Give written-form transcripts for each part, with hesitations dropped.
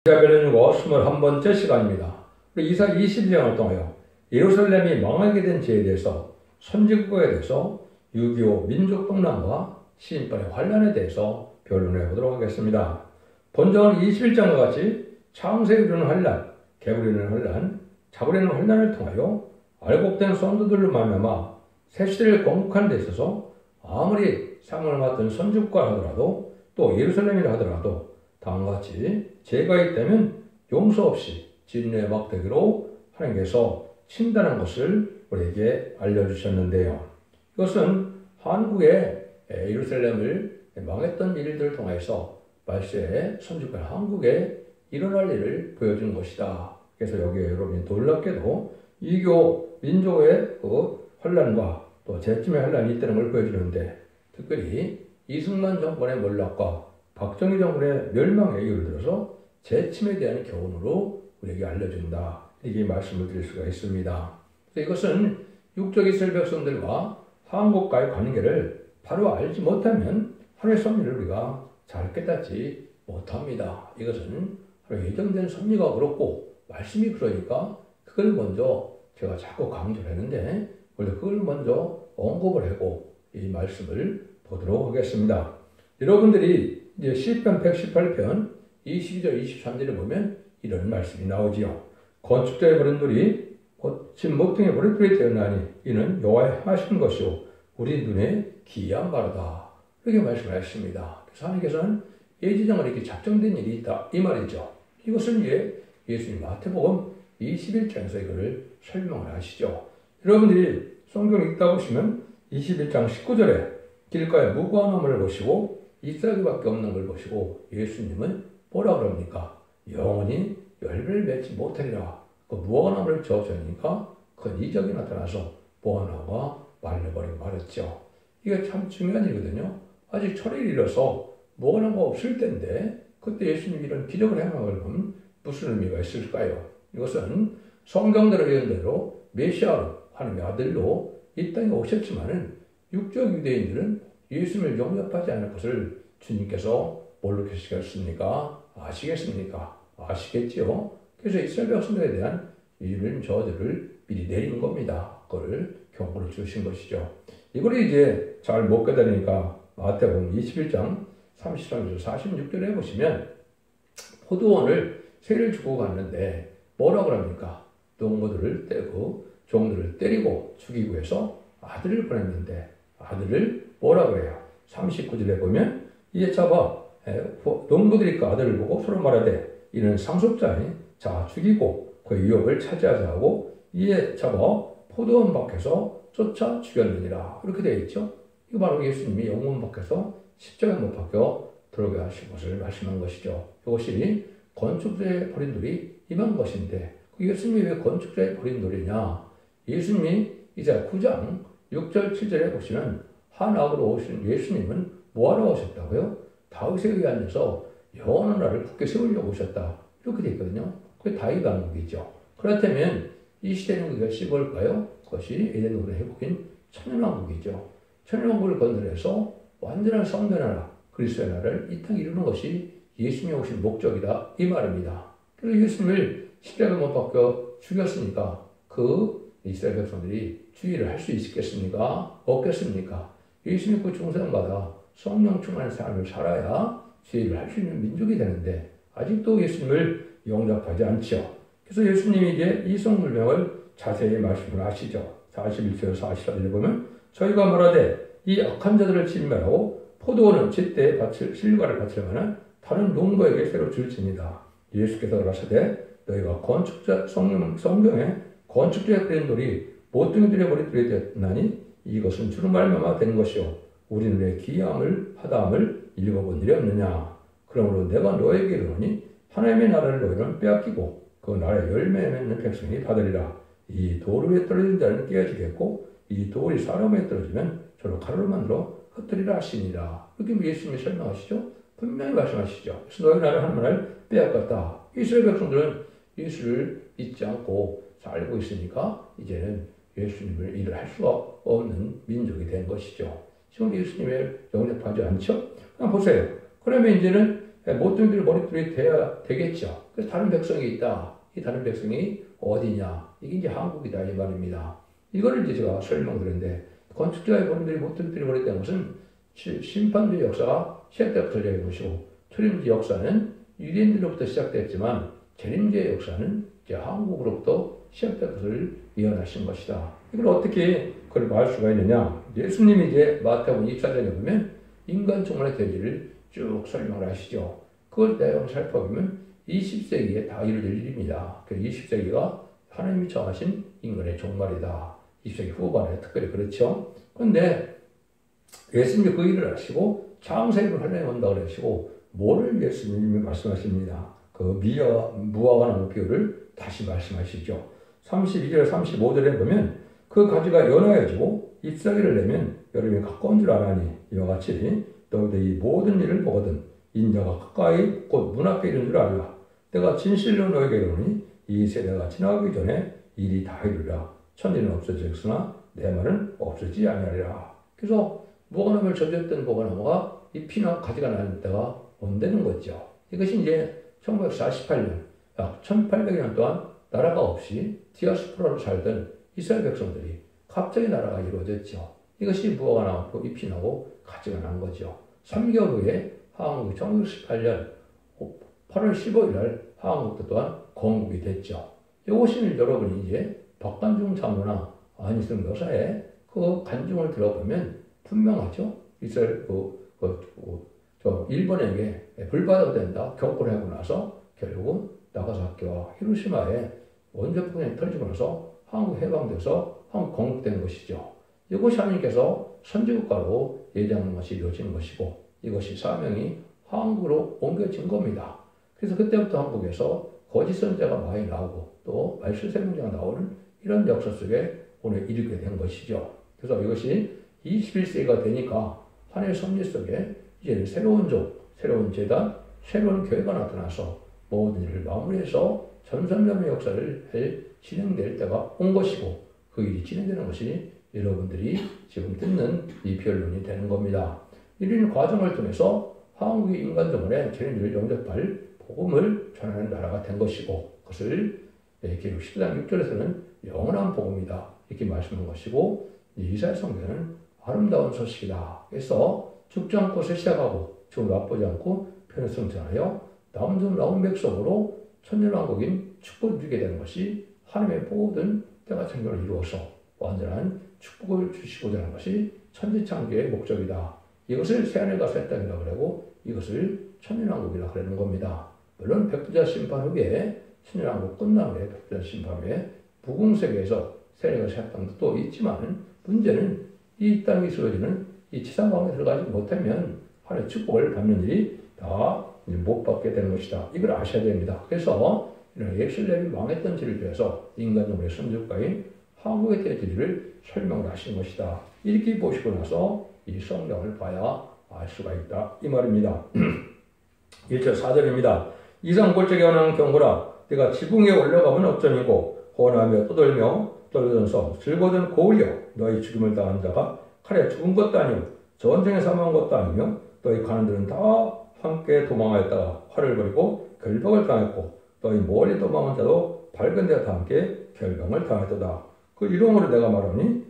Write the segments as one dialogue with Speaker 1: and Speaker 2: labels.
Speaker 1: 이사벨은 21번째 시간입니다. 우리 이사 22장을 통하여 예루살렘이 망하게 된 죄에 대해서, 선진국에 대해서, 6.25 민족동란과 시인판의 환란에 대해서 변론해 보도록 하겠습니다. 본정은 21장과 같이 창세에 이르는 환란, 개불에 이르는 환란, 자불에 이르는 환란을 통하여 알곡된 성도들로 말미암아 새 시대를 건국하는 데 있어서 아무리 상을 맡은 선진국가 하더라도 또 예루살렘이라 하더라도 다음과 같이 죄가 있다면 용서 없이 진노의 막대기로 하나님께서 친다는 것을 우리에게 알려주셨는데요. 이것은 한국의 예루살렘을 망했던 일들을 통해서 말세에 선지권 한국에 일어날 일을 보여준 것이다. 그래서 여기에 여러분이 놀랍게도 이교 민족의 그 환란과 또 재침의 환란이 있다는 걸 보여주는데, 특별히 이승만 정권의 몰락과 박정희 정권의 멸망에 이유를 들어서 재침에 대한 교훈으로 우리에게 알려준다. 이렇게 말씀을 드릴 수가 있습니다. 이것은 육적 이스라엘 백성들과 한국과의 관계를 바로 알지 못하면 하나님의 섭리를 우리가 잘 깨닫지 못합니다. 이것은 하나님의 예정된 섭리가 그렇고 말씀이 그러니까 그걸 먼저 제가 자꾸 강조를 했는데 원래 그걸 먼저 언급을 하고 이 말씀을 보도록 하겠습니다. 여러분들이 이제 시편 118편 22절 23절에 보면 이런 말씀이 나오지요. 건축자의 버린 돌이 거친 모퉁이의 머릿돌이 되었나니 이는 여호와의 하신 것이요 우리 눈에 기이한 바로다. 이렇게 말씀하셨습니다. 그래서 하나님께서는 예지정을 이렇게 작정된 일이 있다 이 말이죠. 이것을 이제 예수님 마태복음 21장에서 이거를 설명을 하시죠. 여러분들이 성경 읽다 보시면 21장 19절에 길가에 무고한 나무를 보시고 잎사귀밖에 없는 걸 보시고 예수님은 뭐라 그럽니까? 영원히 열매를 맺지 못하리라. 그 무화과나무를 저어주니까 큰 이적이 나타나서 무화과나무가 말려버리고 말았죠. 이게 참 중요한 일이거든요. 아직 철이 이르러서 무화과나무가 없을 때인데 그때 예수님이 이런 기적을 행한 걸 보면 무슨 의미가 있을까요? 이것은 성경대로 예언대로 메시아로 하나님의 아들로 이 땅에 오셨지만은 육적 유대인들은 예수님을 영접하지 않을 것을 주님께서 모르시겠습니까? 아시겠습니까? 아시겠지요? 그래서 이스라엘 백성들에 대한 이런 저주를 미리 내린 겁니다. 그걸 경고를 주신 것이죠. 이걸 이제 잘 못 깨달으니까 마태복음 21장 33절 46절에 보시면 포도원을 새를 주고 갔는데 뭐라고 합니까? 농부들을 떼고 종들을 때리고 죽이고 해서 아들을 보냈는데 아들을 뭐라고 해요? 39절에 보면 이에 잡아 농부들이 그 아들을 보고 서로 말하되 이는 상속자니 자 죽이고 그 유업을 차지하자 하고 이에 잡아 포도원 밖에서 쫓아 죽였느니라. 이렇게 되어 있죠. 이거 바로 예수님이 영문 밖에서 십자가에 못 박혀 들어가게 하신 것을 말씀한 것이죠. 이것이 건축자의 버린 돌이 임한 것인데 예수님이 왜 건축자의 버린 돌이냐? 예수님이 이제 9장 6절 7절에 보시면 한악으로 오신 예수님은 뭐하러 오셨다고요? 다윗에 의해 앉아서 영원한 나라를 굳게 세우려고 오셨다. 이렇게 되어 있거든요. 그게 다윗 왕국이죠. 그렇다면 이 시대는 그것이 뭘까요? 그것이 에덴으로 회복인 천년왕국이죠. 천년왕국을 건설해서 완전한 성전나라, 그리스도의 나라를 이 땅에 이루는 것이 예수님이 오신 목적이다. 이 말입니다. 그래서 예수님을 십자가에 못 박혀 죽였으니까 그 이스라엘 백성들이 주의를 할 수 있겠습니까? 없겠습니까? 예수 믿고 중생받아 성령 충만한 삶을 살아야 주의를 할 수 있는 민족이 되는데 아직도 예수님을 영접하지 않죠. 그래서 예수님이 이제 이 성물명을 자세히 말씀을 하시죠. 41절 44절에 보면 저희가 말하되 이 악한 자들을 진멸하고 포도원은 제때에 실과를 바칠 만한 다른 농부에게 새로 줄지니다. 예수께서 가라사대 너희가 건축자 성경에 건축자의 그린 돌이 모퉁이들의 머릿돌이 되었나니 이것은 주로 말미암아 된 것이요 우리는 왜 기이함을 하다함을 읽어본 일이 없느냐. 그러므로 내가 너에게 이르노니 하나님의 나라를 너희는 빼앗기고 그 나라의 열매 맺는 백성이 받으리라. 이 돌 위에 떨어진 자는 깨어지겠고 이 돌이 사람 위에 떨어지면 저로 가루로 만들어 흩뜨리라 하시니라. 이렇게 예수님이 설명하시죠. 분명히 말씀하시죠. 그래서 너희 나라를 하나님을 빼앗겼다. 이스라엘 백성들은 예수를 믿지 않고 살고 있으니까 이제는 예수님을 일을 할 수가 없는 민족이 된 것이죠. 지금 예수님을 영접하지 않죠? 그럼 보세요. 그러면 이제는 모든 일들이 머릿돌이 돼야 되겠죠. 그래서 다른 백성이 있다. 이 다른 백성이 어디냐? 이게 이제 한국이다 이 말입니다. 이거를 이제 제가 설명드렸는데 건축자의 본인들이 모든 일들이 머릿다는 것은 심판주의 역사가 시작되었을 적인 것이고 초림주의 역사는 유대인들로부터 시작됐지만 재림주의 역사는 이제 한국으로부터 시작된 것을 예언하신 것이다. 이걸 어떻게 그걸 알 수가 있느냐? 예수님이 이제 마태복음 24장에 보면 인간 종말의 대지를 쭉 설명을 하시죠. 그걸 내용 살펴보면 20세기에 다 이루어질 일입니다. 그 20세기가 하나님이 정하신 인간의 종말이다. 20세기 후반에 특별히 그렇죠. 그런데 예수님이 그 일을 하시고 창세기를 하나님 온다고 그러시고 뭐를 예수님이 말씀하십니다. 그 무화과 나무 비유를 다시 말씀하시죠. 32절 35절에 보면 그 가지가 연하여지고 잎사귀를 내면 여름이 가까운 줄 아나니 이와 같이 너희들이 모든 일을 보거든 인자가 가까이 곧 문 앞에 이른 줄 알라. 내가 진실로 너에게 이르노니 이 세대가 지나가기 전에 일이 다 이루리라. 천지는 없어지겠으나 내 말은 없어지지 아니하리라. 그래서 무화과나무를 젖었던 무화과나무가 잎이나 가지가 나는 때가 온다는 거죠. 이것이 이제 1948년 약 1800년 동안 나라가 없이 디아스포라로 살던 이스라엘 백성들이 갑자기 나라가 이루어졌죠. 이것이 무화과 나고 잎이 나고 가지가 난 거죠. 3개월 후에 한국이 1918년 8월 15일 날 한국도 또한 건국이 됐죠. 이것이 여러분이 이제 박관중 장로나 안희승 여사의 그 간증을 들어보면 분명하죠. 이스라엘 일본에게 불받아도 된다 경고를 하고 나서 결국은 나가사키와 히로시마에 원자폭탄이 터지고 나서 한국 해방돼서 한국 건국된 것이죠. 이것이 하나님께서 선지국가로 예정한 것이 이루어진 것이고 이것이 사명이 한국으로 옮겨진 겁니다. 그래서 그때부터 한국에서 거짓 선자가 많이 나오고 또 말실세명자가 나오는 이런 역사 속에 오늘 이르게 된 것이죠. 그래서 이것이 21세기가 되니까 하나님의 섭리 속에 이제는 새로운 종, 새로운 재단, 새로운 교회가 나타나서 모든 일을 마무리해서 전선점의 역사를 진행될 때가 온 것이고 그 일이 진행되는 것이 여러분들이 지금 듣는 이 변론이 되는 겁니다. 이런 과정을 통해서 한국이 인간정원의 재림을 영접할 복음을 전하는 나라가 된 것이고 그것을 기록 10장 6절에서는 영원한 복음이다 이렇게 말씀한 것이고 이사야 성경은 아름다운 소식이다. 그래서 죽지 않고 시작하고 지금 맛보지 않고 편성전하여 남은 나온 백성으로 천년왕국인 축복을 누리게 되는 것이 하나님의 모든 때가 생명을 이루어서 완전한 축복을 주시고자 하는 것이 천지창조의 목적이다. 이것을 새하늘과 새 땅이라고 그러고 이것을 천년왕국이라고 그러는 겁니다. 물론 백부자 심판 후에 천년왕국 끝난 후에 백부자 심판 후에 무궁세계에서 새하늘과 새 땅도 또 있지만 문제는 이 땅에 이루어지는 이 지상왕국에 들어가지 못하면 하나님의 축복을 받는 일이 다 못 받게 되는 것이다. 이걸 아셔야 됩니다. 그래서 예루살렘이 망했던 지를 위해서 인간적으로 선지국가인 한국에 대한 지를 설명을 하신 것이다. 이렇게 보시고 나서 이 성경을 봐야 알 수가 있다. 이 말입니다. 1절 4절입니다. 이상 골짜기에 관한 경고라. 네가 지붕에 올라가면 어쩌니고 호원하며 떠돌며 떨면서 즐거든 고울려 너희 죽임을 당한 자가 칼에 죽은 것도 아니오 전쟁에 사망한 것도 아니며 너희 가는 데는 다 함께 도망하였다가 활을 버리고 결박을 당했고 너희 멀리 도망한 자도 밝은 데와 다 함께 결박을 당했도다. 그 이름으로 내가 말하니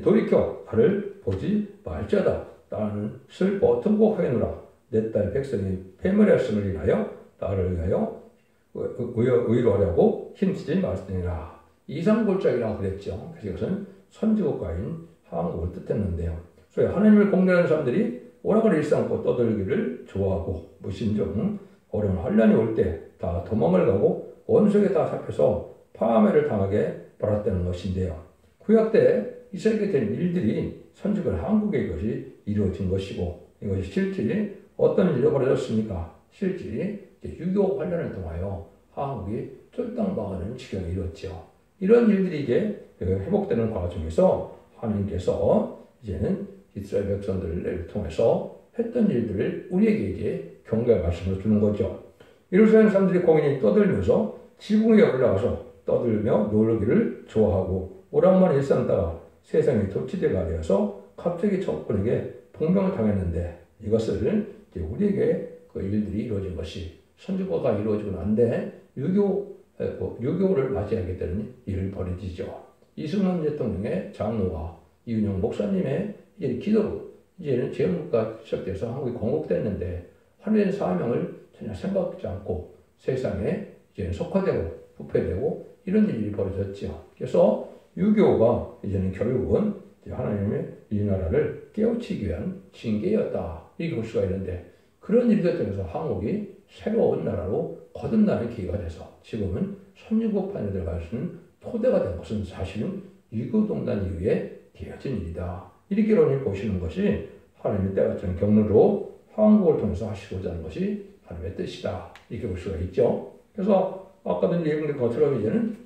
Speaker 1: 돌이켜 나를 보지 말자다. 나는 슬퍼 통곡하였노라. 내 딸 백성이 패멸했음을 인하여 나를 위하여 의로하려고 힘쓰지 말지니라. 이상골짜기라고 그랬죠. 그래서 이것은 선지국가인 한국을 뜻했는데요. 그래서 하나님을 공경하는 사람들이 오락을 잃지 않고 떠들기를 좋아하고 무신종 어려운 환란이 올 때 다 도망을 가고 원수에게 다 잡혀서 파멸을 당하게 바랐다는 것인데요. 구약 때 이스라엘에 된 일들이 선지국 한국에 이것이 이루어진 것이고 이것이 실질이 어떤 일이 벌어졌습니까? 실질이 6.25 환란을 통하여 한국이 쫄딱망하는 지경에 이뤘죠. 이런 일들이 이제 회복되는 과정에서 하나님께서 이제는 이스라엘 백성들을 통해서 했던 일들을 우리에게 이제 경고의 말씀을 주는 거죠. 예루살렘 사람들이 공연히 떠들면서 지붕에 올라가서 떠들며 놀기를 좋아하고 오락만 일삼다가 세상이 덮치대가 되어서 갑자기 적군에게 봉명을 당했는데 이것을 이제 우리에게 그 일들이 이루어진 것이 선지국화가 이루어지고 난데 유교를 맞이하게 되는 일을 벌어지죠. 이승만 대통령의 장로와 이윤영 목사님의 이제 기도로 이제는 제국가 시작돼서 한국이 건국됐는데 하늘의 사명을 전혀 생각하지 않고 세상에 이제는 속화되고 부패되고 이런 일이 벌어졌죠. 그래서 유교가 이제는 결국은 하나님의 이 나라를 깨우치기 위한 징계였다. 이렇게 볼 수가 있는데 그런 일들 통해서 한국이 새로운 나라로 거듭나는 기회가 돼서 지금은 선진국판에 들어갈 수 있는 토대가 된 것은 사실은 유교동란 이후에 되어진 일이다. 이렇게 이론을 보시는 것이 하나님의 때같은 경로로 한국을 통해서 하시고자 하는 것이 하나님의 뜻이다. 이렇게 볼 수가 있죠. 그래서 아까도 얘기한 것처럼 이제는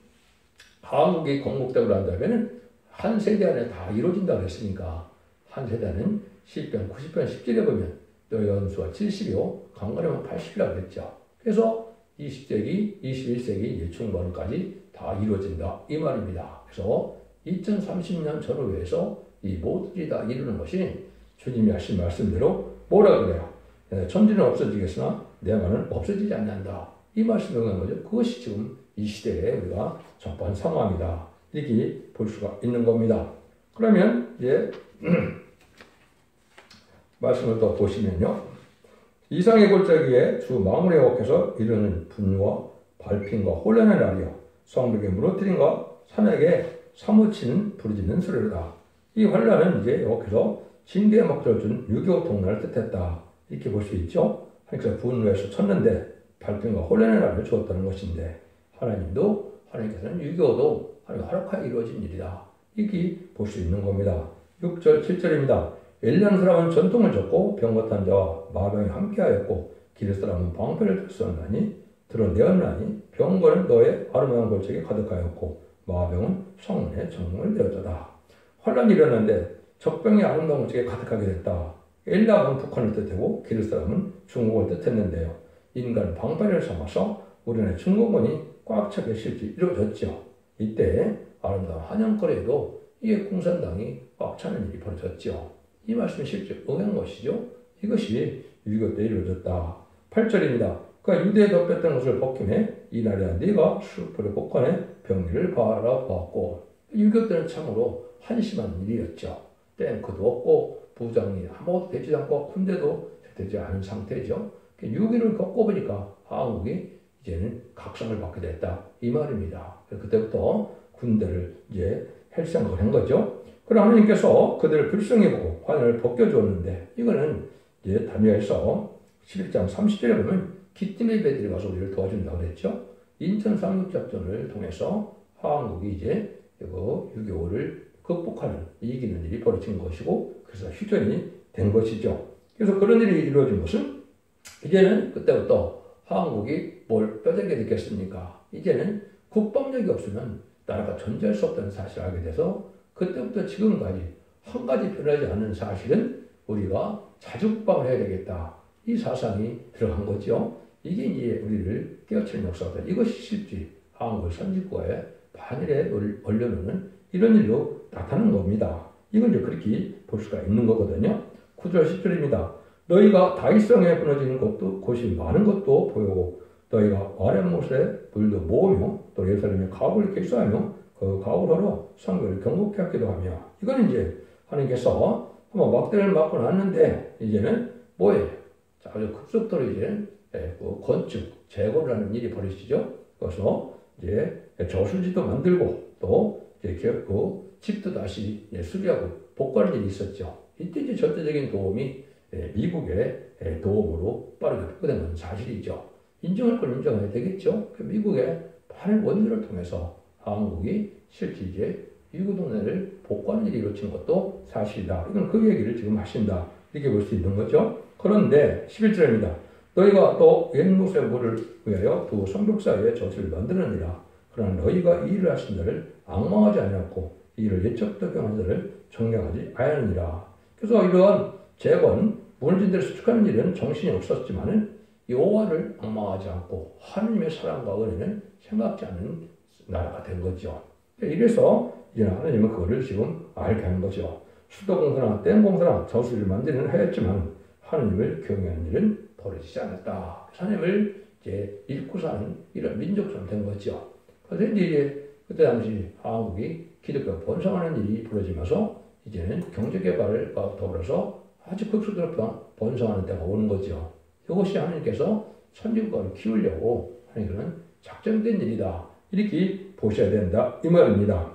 Speaker 1: 한국이 건국되고 난 다음에는 한 세대 안에 다 이루어진다고 했으니까 한 세대는 10편, 90편, 10절에 보면 너 연수가 70이요 강건하면 80이라고 그랬죠. 그래서 20세기, 21세기 중반까지 다 이루어진다 이 말입니다. 그래서 2030년 전후에서 이 모두들이 다 이루는 것이 주님이 하신 말씀대로 뭐라 그래요? 천지는 없어지겠으나 내 말은 없어지지 않는다. 이 말씀을 하는 거죠. 그것이 지금 이 시대에 우리가 접한 상황이다. 이렇게 볼 수가 있는 겁니다. 그러면 이제 말씀을 또 보시면요. 이상의 골짜기에 주 망울의 옥에서 이르는 분유와 발핀과 혼란의 날이여 성벽에 무너뜨림과 산에게 사무치는 부르짖는 소리로다. 이 환란은 이제 여기서 징계의 목적을 준 유교 동란을 뜻했다. 이렇게 볼 수 있죠. 그러니까 분노에서 쳤는데 발핀과 혼란의 날을 주었다는 것인데 하나님도 하나님께서는 유교도 하나님 허락하여 이루어진 일이다. 이렇게 볼 수 있는 겁니다. 6절, 7절입니다. 엘리야는 사람은 전통을 졌고 병고탄 자와 마병이 함께하였고 기르 사람은 방패를 들었나니 드러내었나니 병거는 너의 아름다운 골짜기에 가득하였고 마병은 성문에 정문을 되었다. 환란이 일어났는데 적병이 아름다운 골짜기에 가득하게 됐다. 엘리야는 북한을 뜻하고 기르 사람은 중국을 뜻했는데요. 인간은 방패를 삼아서 우리나라의 중국군이 꽉 차게 실지 이루어졌죠. 이때 아름다운 한양거리에도 이에 공산당이 꽉 차는 일이 벌어졌죠. 이 말씀이 실제 응한 것이죠. 이것이 유교 때 이루어졌다. 8절입니다. 그가 유대에 덮였던 것을 벗김에 이 날에 네가 수풀의 복관에 병기를 바라보았고 유교 때는 참으로 한심한 일이었죠. 탱크도 없고 부장이 아무것도 되지 않고 군대도 되지 않은 상태죠. 유교를 겪어보니까 한국이 이제는 각성을 받게 됐다. 이 말입니다. 그때부터 군대를 이제 할 생각을 한 거죠. 그러나 하나님께서 그들을 불쌍히 보고 관을 벗겨주었는데 이거는 이제 다니엘서 11장 30절에 보면 기띔의 배들이 가서 우리를 도와준다고 그랬죠. 인천 상륙작전을 통해서 한국이 이제 유교를 극복하는 이기는 일이 벌어진 것이고 그래서 휴전이 된 것이죠. 그래서 그런 일이 이루어진 것은 이제는 그때부터 한국이 뭘 뼈대게 됐겠습니까? 이제는 국방력이 없으면 나라가 존재할 수 없다는 사실을 알게 돼서 그때부터 지금까지 한 가지 변하지 않는 사실은 우리가 자주국방을 해야 되겠다. 이 사상이 들어간 거죠. 이게 이제 우리를 깨우치는 역사다. 이것이 실제 한국 선진국가의 반일에 올려놓는 이런 일로 나타나는 겁니다. 이걸 이제 그렇게 볼 수가 있는 거거든요. 9절 10절입니다. 너희가 다윗성에 끊어지는 것도 곳이 많은 것도 보이고 너희가 아랫못에 물도 모으며 또 예루살렘에 가옥을 개수하며 그 가옥을 하러 성벽을 경고케 하기도 하며 이거는 이제 하나님께서 한번 막대를 맞고 났는데 이제는 뭐예요? 자, 아주 급속도로 이제 그 건축 재고를 하는 일이 벌어지죠. 그래서 이제 저수지도 만들고 또 이제 그 집도 다시 수리하고 복구하는 일이 있었죠. 이때 이제 절대적인 도움이 미국의 도움으로 빠르게 복구되는 사실이죠. 인정할 걸 인정해야 되겠죠. 미국의 많은 원들을 통해서 한국이 실제 이제 유교동네를 복구하는 일이 이루어진 것도 사실이다. 이건 그 얘기를 지금 하신다. 이렇게 볼 수 있는 거죠. 그런데 11절입니다. 너희가 또 옛못의 물을 위하여 두 성벽 사이에 젖을 만들었느니라. 그러나 너희가 이 일을 하신 자를 악망하지 아니하고 이 일을 예척도 경한 자를 존경하지 아니하느니라. 그래서 이러한 재건, 무너진 데를 수축하는 일은 정신이 없었지만은 여호와를 악망하지 않고 하나님의 사랑과 은혜는 생각지 않는 나라가 된 거죠. 이래서 이제 하나님은 그거를 지금 알게 하는 거죠. 수도공사나 댐공사나 저수지를 만드는 하였지만 하나님을 경외하는 일은 벌어지지 않았다. 하나님을 이제 잃고 사는 이런 민족처럼 된 거죠. 그래서 이제 그때 당시 한국이 기독교 번성하는 일이 벌어지면서 이제는 경제개발과 더불어서 아주 극소적으로 번성하는 때가 오는 거죠. 이것이 하나님께서 선진국가를 키우려고 하는 그런 작정된 일이다. 이렇게 보셔야 된다. 이 말입니다.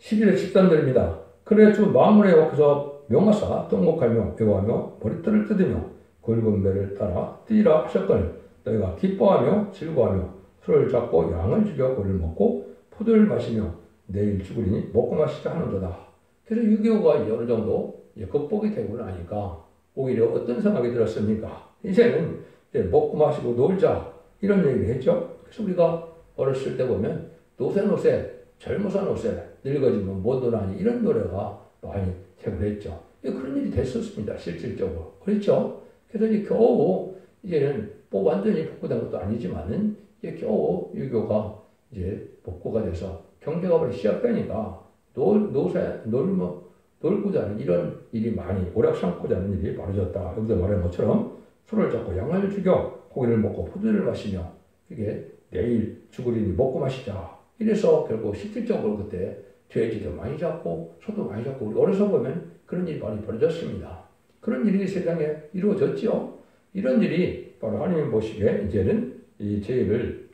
Speaker 1: 11절 13절입니다. 그래 주 마물에 와서 명하사 통곡하며 애워하며 머리털을 뜯으며 굵은 배를 따라 뛰라 하셨거늘 너희가 기뻐하며 즐거워하며 술을 잡고 양을 죽여 고기를 먹고 포도를 마시며 내일 죽으리니 먹고 마시자 하는도다. 그래서 6.25가 어느 정도 극복이 되고 나니까 오히려 어떤 생각이 들었습니까? 이제는 먹고 마시고 놀자 이런 얘기를 했죠. 그래서 우리가 어렸을 때 보면 노새 젊어서 노새 늙어지면 못 노나니 이런 노래가 많이 되고 했죠. 그런 일이 됐었습니다. 실질적으로. 그렇죠? 그래서 이제 겨우 이제는 뭐 완전히 복구된 것도 아니지만은 이제 겨우 유교가 이제 복구가 돼서 경제가 시작되니까 놀고자 하는 이런 일이 많이 오락삼고자 하는 일이 벌어졌다. 여기서 말한 것처럼 술을 잡고 양을 죽여 고기를 먹고 포도를 마시며 이게 내일 죽으리니 먹고 마시자. 이래서 결국 실질적으로 그때 돼지도 많이 잡고 소도 많이 잡고 우리 어려서 보면 그런 일이 많이 벌어졌습니다. 그런 일이 세상에 이루어졌죠. 이런 일이 바로 하나님 보시기에 이제는 이 죄를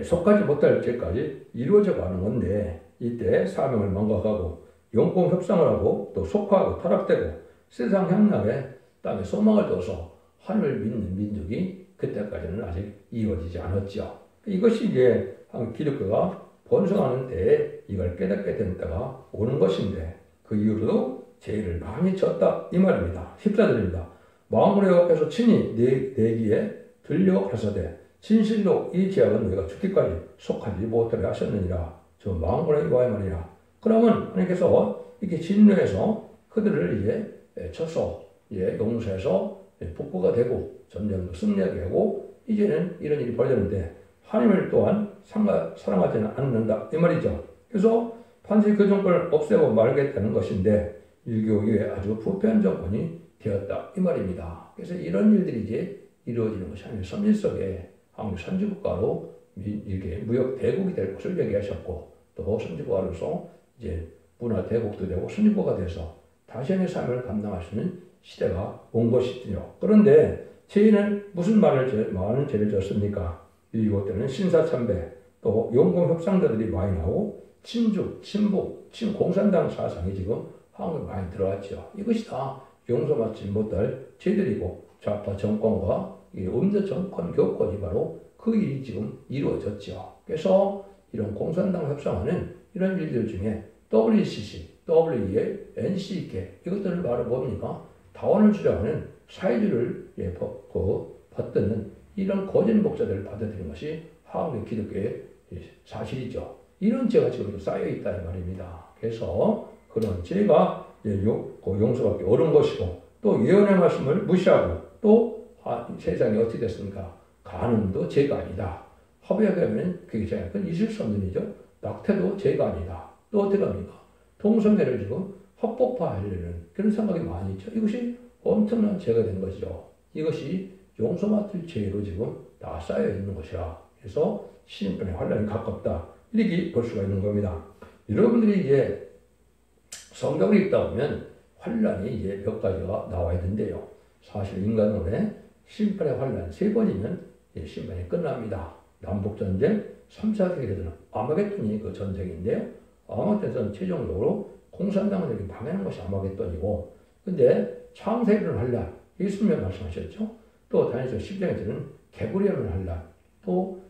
Speaker 1: 속하지 못할 죄까지 이루어져 가는 건데 이때 사명을 망각하고 영공 협상을 하고 또 속하고 타락되고 세상 향락에 땅에 소망을 둬서 하늘을 믿는 민족이 그때까지는 아직 이루어지지 않았죠. 이것이 이제 기독교가 번성하는 때에 이걸 깨닫게 된 때가 오는 것인데 그 이후로도 죄를 많이 졌다 이 말입니다. 14절입니다. 마음으로 여호와께서 친히 내기에 들려 가라사대 진실로 이 죄악은 너희가 죽기까지 속하지 못하게 하셨느니라. 저 마음으로 여호와의 말이라. 그러면 하나님께서 이렇게 진노해서 그들을 이제 쳐서 용서해서 복구가 되고 전쟁도 승리하게 하고 이제는 이런 일이 벌어졌는데 하나님을 또한 사랑하지는 않는다 이 말이죠. 그래서 반드시 그 정권을 없애고 말겠다는 것인데 유교 이후에 아주 부패한 정권이 되었다 이 말입니다. 그래서 이런 일들이 이제 이루어지는 것이 하나님의 섭리 속에 한국 선진국가로 이게 무역 대국이 될 것을 얘기하셨고 또 선진국가로서 이제 문화 대국도 되고 선진국가가 돼서 다시의 삶을 감당할 수 있는 시대가 온 것이죠. 그런데 죄인은 무슨 많은 죄를 졌습니까? 이것 때는 신사참배, 또 용공협상자들이 많이 나오고 친북, 친공산당 사상이 지금 한국에 많이 들어왔죠. 이것이 다 용서받지 못할 죄들이고 좌파 정권과 음자 정권 교권이 바로 그 일이 지금 이루어졌죠. 그래서 이런 공산당 협상하는 이런 일들 중에 WCC, WEA, NCK 이것들을 바로 뭡니까? 다원을 주장하는 사회주의를 받드는 이런 거짓 목사들을 받아들인 것이 한국의 기독교의 사실이죠. 이런 죄가 지금도 쌓여있다 이 말입니다. 그래서 그런 죄가 용서받기 어려운 것이고 또 예언의 말씀을 무시하고 또 세상이 어떻게 됐습니까? 간음도 죄가 아니다. 합의하게 하면 그게 죄가 있을 수 없는 일이죠. 낙태도 죄가 아니다. 또 어떻게 합니까? 동성애를 지금 합법화하려는 그런 생각이 많이 있죠. 이것이 엄청난 죄가 된 것이죠. 이것이 용서받을 죄로 지금 다 쌓여 있는 것이라. 그래서 신인권의 환란이 가깝다. 이렇게 볼 수가 있는 겁니다. 여러분들이 이제 성경을 읽다 보면 환란이 이제 몇 가지가 나와 있는데요. 사실 인간론에 심판의 환란 3번이면 심판이 끝납니다. 남북전쟁, 3차 세계대전, 아마겟돈이 그 전쟁인데요. 아마겟돈은 최종적으로 공산당을 방해하는 것이 아마겟돈이고, 근데 창세기를 환란, 예수님이 말씀하셨죠. 또 다니엘서 10장에서는 개구리 없는 환란, 또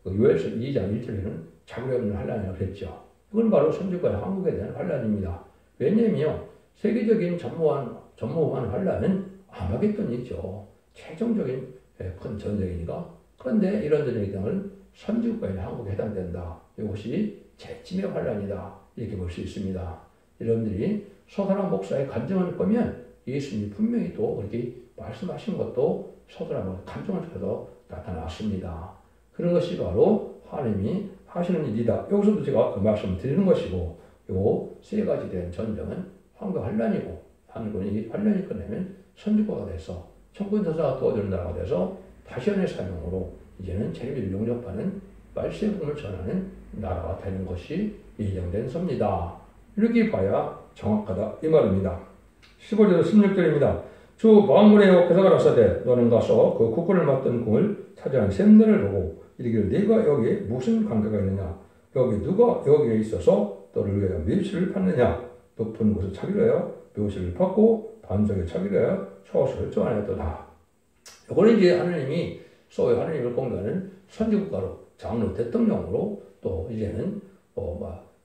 Speaker 1: 요엘서 2장 1절에는 자구리 없는 환란이라고 그랬죠. 이건 바로 선지과의 한국에 대한 환란입니다. 왜냐하면 세계적인 전무한 환란은 아마겟돈이죠. 최종적인 큰 전쟁이니까. 그런데 이런 전쟁의 땅은 선지국가인 한국에 해당된다. 이것이 재침의 환란이다. 이렇게 볼 수 있습니다. 여러분들이 서가람 목사의 간증을 보면 예수님이 분명히 또 그렇게 말씀하신 것도 서가람 간증을 통해서 나타났습니다. 그런 것이 바로 하나님이 하시는 일이다. 여기서도 제가 그 말씀을 드리는 것이고, 요 3가지 된 전쟁은 한국 환란이고, 한국이 환란이 끝나면 선진국가 돼서 청구인사가 도와주는 나라가 돼서 다시언의 사명으로 이제는 재미를 용접하는 말세품을 전하는 나라가 되는 것이 예정된 섭니다. 이렇게 봐야 정확하다 이 말입니다. 15절 16절입니다. 주 마음문에 회사가 났사대 너는 가서 그 국군을 맡던 궁을 차지한 샘들을 보고 이르기를 네가 여기에 무슨 관계가 있느냐 여기 누가 여기에 있어서 너를 위하여 묘시를 받느냐 높은 곳을 차기로 하여 묘시를 받고 반석에 차기로 하여 처소를 쪼아냈도다. 이거는 이제 하나님이 소위 하나님을 공개하는 선지국가로 장로 대통령으로 또 이제는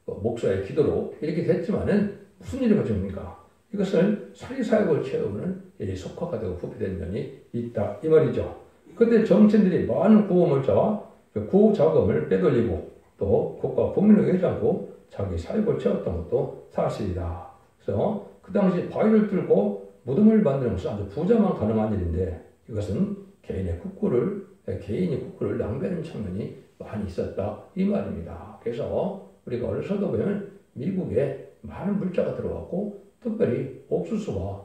Speaker 1: 목사의 기도로 이렇게 됐지만은 무슨 일이 벌어집니까? 이것을 사리사욕을 채우는 일이 속화가 되고 부패된 면이 있다 이 말이죠. 그때 정치인들이 많은 구호물자와 구호 자금을 빼돌리고 또 국가 국민을 위하지 않고 자기 사욕을 채웠던 것도 사실이다. 그래서 그 당시 바위를 뚫고 무덤을 만드는 것은 아주 부자만 가능한 일인데 이것은 개인이 국구를 낭비하는 측면이 많이 있었다 이 말입니다. 그래서 우리가 어려서도 보면 미국에 많은 물자가 들어왔고 특별히 옥수수와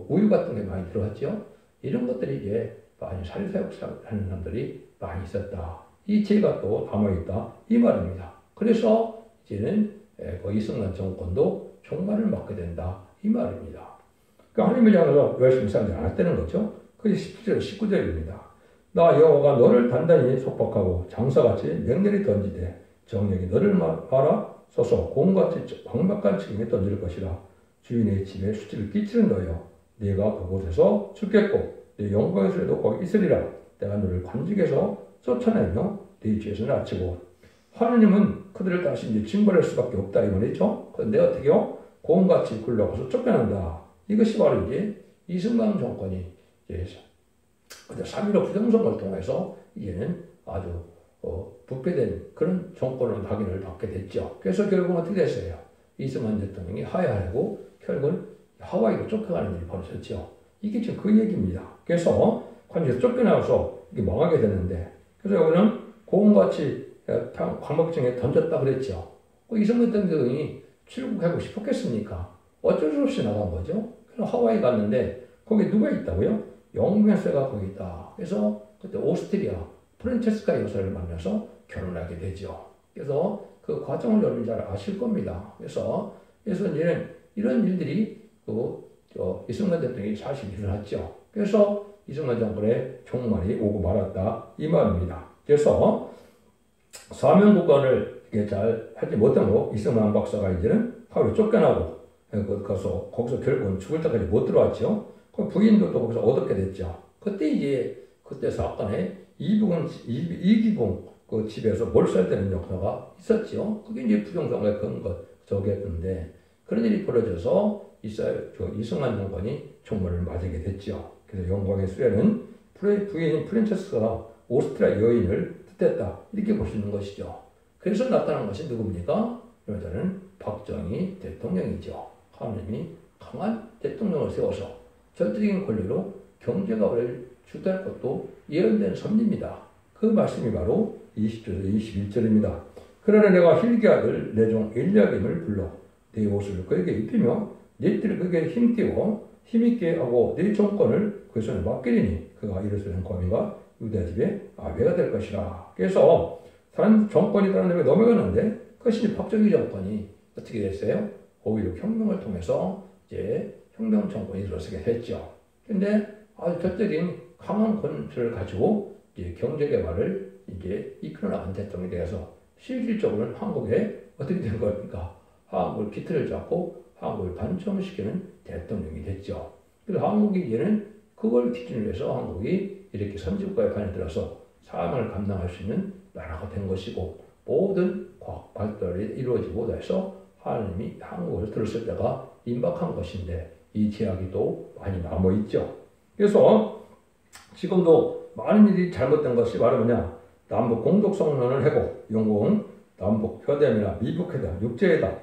Speaker 1: 우유 같은 게 많이 들어왔죠. 이런 것들이 이제 많이 사리사욕하는 사람들이 많이 있었다. 이 죄가 또 담아있다 이 말입니다. 그래서 이제는 이승만 정권도 종말을 맞게 된다 이 말입니다. 그러니까 하나님을 향해서 열심히 살지 않았다는 거죠. 그게 17절 19절입니다. 나 여호와가 너를 단단히 속박하고 장사같이 맹렬히 던지되 정력이 너를 말아 서서 공같이 광박한 책임에 던질 것이라. 주인의 집에 수치를 끼치는 너여 네가 그곳에서 죽겠고 네 영광에서도 거기 있으리라. 내가 너를 관직에서 쫓아내며 네 죄에서 낮추고. 하나님은 그들을 다시 이제 징벌할 수밖에 없다 이 말이죠. 그런데 어떻게요? 공같이 굴러가서 쫓겨난다. 이것이 바로 이제 이승만 정권이 이제 3.15 부정선거를 통해서 이제는 아주 부패된 그런 정권을 확인을 받게 됐죠. 그래서 결국은 어떻게 됐어요? 이승만 대통령이 하야하고 결국은 하와이로 쫓겨가는 일이 벌어졌죠. 이게 지금 그 얘기입니다. 그래서 관직에서 쫓겨나서 이게 망하게 됐는데 그래서 여기는 고음같이 광복정에 던졌다 그랬죠. 이승만 대통령이 출국하고 싶었겠습니까? 어쩔 수 없이 나간 거죠. 그래서 하와이 갔는데 거기 누가 있다고요? 영국연세가 거기 있다. 그래서 그때 오스트리아 프란체스카 여사를 만나서 결혼하게 되죠. 그래서 그 과정을 여러분 잘 아실 겁니다. 그래서 이제는 이런 일들이 이승만 대통령이 사실 일어났죠. 그래서 이승만 정권의 종말이 오고 말았다 이 말입니다. 그래서 사명국관을 잘 하지 못하므로 이승만 박사가 이제는 하루 쫓겨나고 거기서 결국은 죽을 때까지 못 들어왔죠. 그 부인도 또 거기서 얻게 됐죠. 그때 사건에 이기봉 그 집에서 몰살되는 역사가 있었죠. 그게 이제 부정선거의 저기였는데 그런 일이 벌어져서 이승만 정권이 종말을 맞게 됐죠. 그래서 영광의 수레는 부인인 프란체스카가 오스트리아 여인을 뜻했다 이렇게 보시는 것이죠. 그래서 나타난 것이 누굽니까? 여자는 박정희 대통령이죠. 하나님이 강한 대통령을 세워서 절대적인 권리로 경제가를 주도할 것도 예언된 섭리입니다. 그 말씀이 바로 20절에서 21절입니다. 그러나 내가 힐기 아들 내 종 엘리야김을 불러 네 옷을 그에게 입히며 네 띠를 그에게 힘띄워 힘있게 하고 네 정권을 그 손에 맡기리니 그가 예루살렘 거민과 유다 집에 아베가 될 것이라. 그래서 다른 정권이 다른 데에 넘어가는데 그것이 박정희 정권이 어떻게 됐어요? 오히려 혁명을 통해서 이제 혁명 정권이 들어서게 됐죠. 근데 아주 절대적인 강한 권세를 가지고 이제 경제 개발을 이제 이끌어 나간 대통령이 되어서 실질적으로는 한국에 어떻게 된 겁니까? 한국을 기틀을 잡고 한국을 단정시키는 대통령이 됐죠. 그래서 한국이 이제는 그걸 기준으로 해서 한국이 이렇게 선진국가에 반해들어서 사명을 감당할 수 있는 나라가 된 것이고 모든 과학 발달이 이루어지고 해서 하나님이 한국을 들었을 때가 임박한 것인데 이 제약이 또 많이 남아있죠. 그래서 지금도 많은 일이 잘못된 것이 바로 뭐냐? 남북 공동성론을 하고 영공, 남북 회담이나 미북 회담, 육제회담,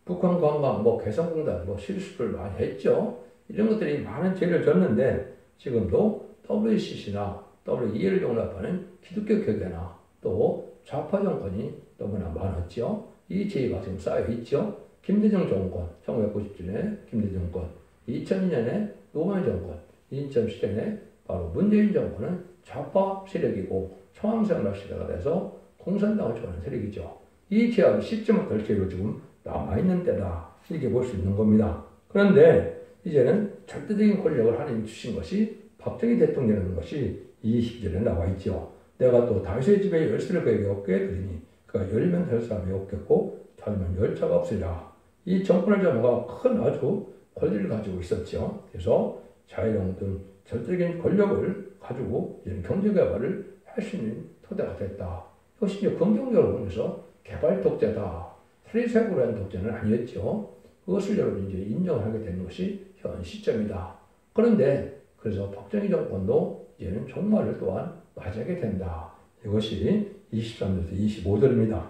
Speaker 1: 북한 관광, 개성공단, 실수를 많이 했죠. 이런 것들이 많은 죄를 졌는데 지금도 WCC나 WE를 용납하는 기독교 교회나 또 좌파 정권이 너무나 많았죠. 이 죄가 지금 쌓여 있죠. 김대중 정권, 1997년에 김대중 정권, 2002년에 노무현 정권, 2007년에 바로 문재인 정권은 좌파 세력이고 청황생활 시대가 돼서 공산당을 좋아하는 세력이죠. 이 제약이 씻지 못할 죄로 지금 남아있는 때다. 이렇게 볼 수 있는 겁니다. 그런데 이제는 절대적인 권력을 하나님 주신 것이 박정희 대통령이라는 것이 이 시절에 나와 있죠. 내가 또 다윗의 집에 열쇠를 그에게 얻게 드리니 그가 열면 될 사람이 없겠고 닫으면 열 자가 없으리라. 이 정권을 잡아가 큰 아주 권리를 가지고 있었죠. 그래서 자유로운 등 절대적인 권력을 가지고 이제 경제개발을 할 수 있는 토대가 됐다. 이것이 이제 긍정적으로 보면서 개발 독재다. 사리새구로 한 독재는 아니었죠. 그것을 여러분이 이제 인정을 하게 되는 것이 현 시점이다. 그런데 그래서 박정희 정권도 이제는 종말을 또한 맞이하게 된다. 이것이 23절에서 25절입니다.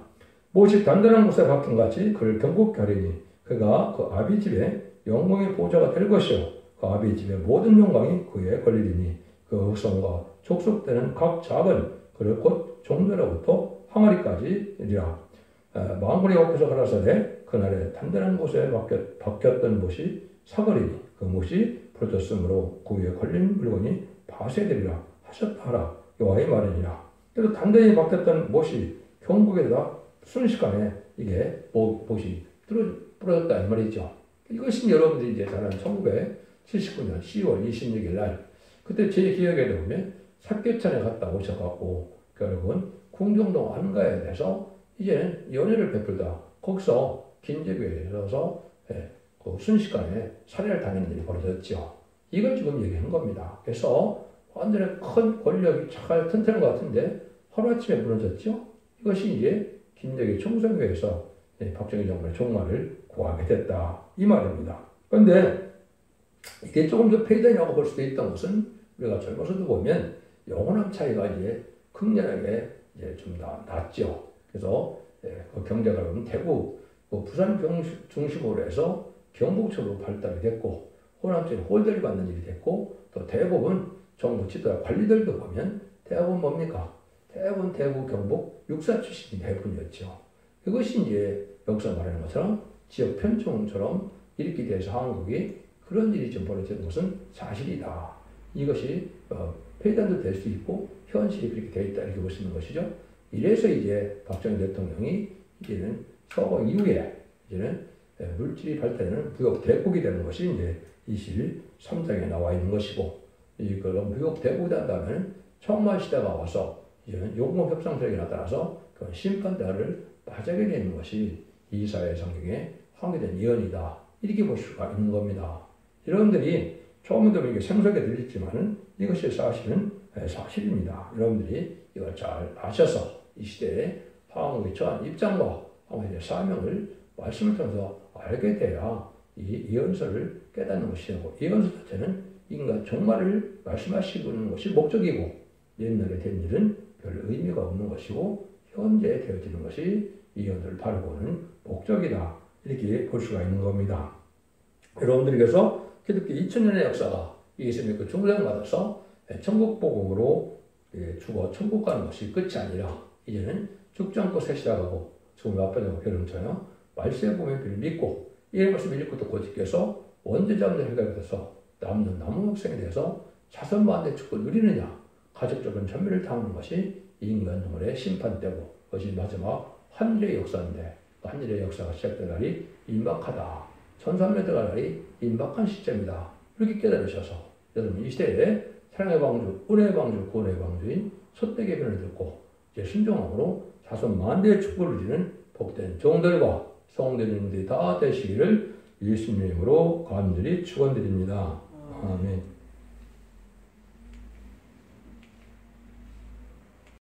Speaker 1: 못이 단단한 곳에 박힌 같이 그를 경고케 하리니 그가 그 아비 집에 영광의 보좌가 될 것이요 그 아비 집의 모든 영광이 그에 걸리리니 그 후손과 족속되는 각 작은 그를 곧 종들로부터 항아리까지리라. 망군이 옆에서 가라사대 그날에 단단한 곳에 박혔던 못이 사거리니 그 못이 부러졌으므로 그 위에 걸린 물건이 파쇄되리라 하셨다 하라. 여호와의 말이니라. 그래서 단단히 박혔던 못이 경국에다 순식간에 이게 못이 부러졌다 이 말이죠. 이것이 여러분들이 이제 잘 아는 1979년 10월 26일 날 그때 제 기억에 보면 삽교천에 갔다 오셔갖고 결국은 궁정동 안가에 대해서 이제는 연회를 베풀다 거기서 긴제교에서 그 순식간에 살해를 당하는 일이 벌어졌죠. 이걸 지금 얘기한 겁니다. 그래서 완전히 큰 권력이 잘 튼튼한 것 같은데 하루아침에 무너졌죠. 이것이 이제 긴제교 총선교에서 박정희 정권의 종말을 구하게 됐다 이 말입니다. 그런데 이게 조금 더 폐단이라고 볼 수도 있던 것은 우리가 젊어서도 보면 영혼함 차이가 이제 극렬하게 이제 좀 났죠. 그래서 그 경제가 보면 대구, 부산 중심으로 해서 경북 쪽으로 발달이 됐고 호남쪽에 홀대를 받는 일이 됐고 또 대부분 정부 지도자 관리들도 보면 대부분 뭡니까? 대부분 대구, 경북 육사 출신이 대부분이었죠. 이것이 이제 여기서 말하는 것처럼 지역 편충처럼 이렇게 돼서 한국이 그런 일이 좀 벌어지는 것은 사실이다. 이것이 폐단도 될 수 있고 현실이 그렇게 되어 있다 이렇게 볼 수 있는 것이죠. 이래서 이제 박정희 대통령이 이제는 서거 이후에 이제는 물질이 발달되는 무역 대국이 되는 것이 이제 23장에 나와 있는 것이고 그런 무역 대국이 된다면 청만 시대가 와서 이제는 용목 협상력이 나타나서 그 심판대를 맞이하게 되는 것이 이사야 성경에 확인된 예언이다 이렇게 볼 수가 있는 겁니다. 여러분들이 처음부터 이게 생소하게 들리지만은 이것이 사실은 사실입니다. 여러분들이 이걸 잘 아셔서 이 시대에 한국의 처한 입장과 한국의 사명을 말씀을 통해서 알게 돼야 이 예언서를 깨닫는 것이고 예언서 자체는 인간 종말을 말씀하시는 것이 목적이고 옛날에 된 일은 별 의미가 없는 것이고 현재 되어지는 것이 예언을 바라보는 목적이다. 이렇게 볼 수가 있는 겁니다. 여러분들께서 기독교 2000년의 역사가 예수님의 그 중생을 받아서 천국복음으로 죽어 천국 가는 것이 끝이 아니라 이제는 죽지 않고 새 시작하고 죽음의 앞바다고 결혼처럼 말씀의 복음을 믿고 이 말씀을 믿고 또 고집께서 원죄자분들 해결돼서 남는 남은 목생에 대해서 자선만대 축복을 누리느냐 가족적인 전멸을 당하는 것이 인간 동물의 심판대고 그것이 마지막 한일의 역사인데 한일의 역사가 시작된 날이 임박하다. 1300년 날이 임박한 시점이다. 이렇게 깨달으셔서 여러분 이 시대에 사랑의 방주, 은혜의 방주, 구원의 방주인 소택의 변을 듣고 이제 순종함으로 자손 만대의 축복을 누리는 복된 종들과 성도님들이 다 되시기를 예수님의 이름으로 간절히 축원드립니다. 아멘.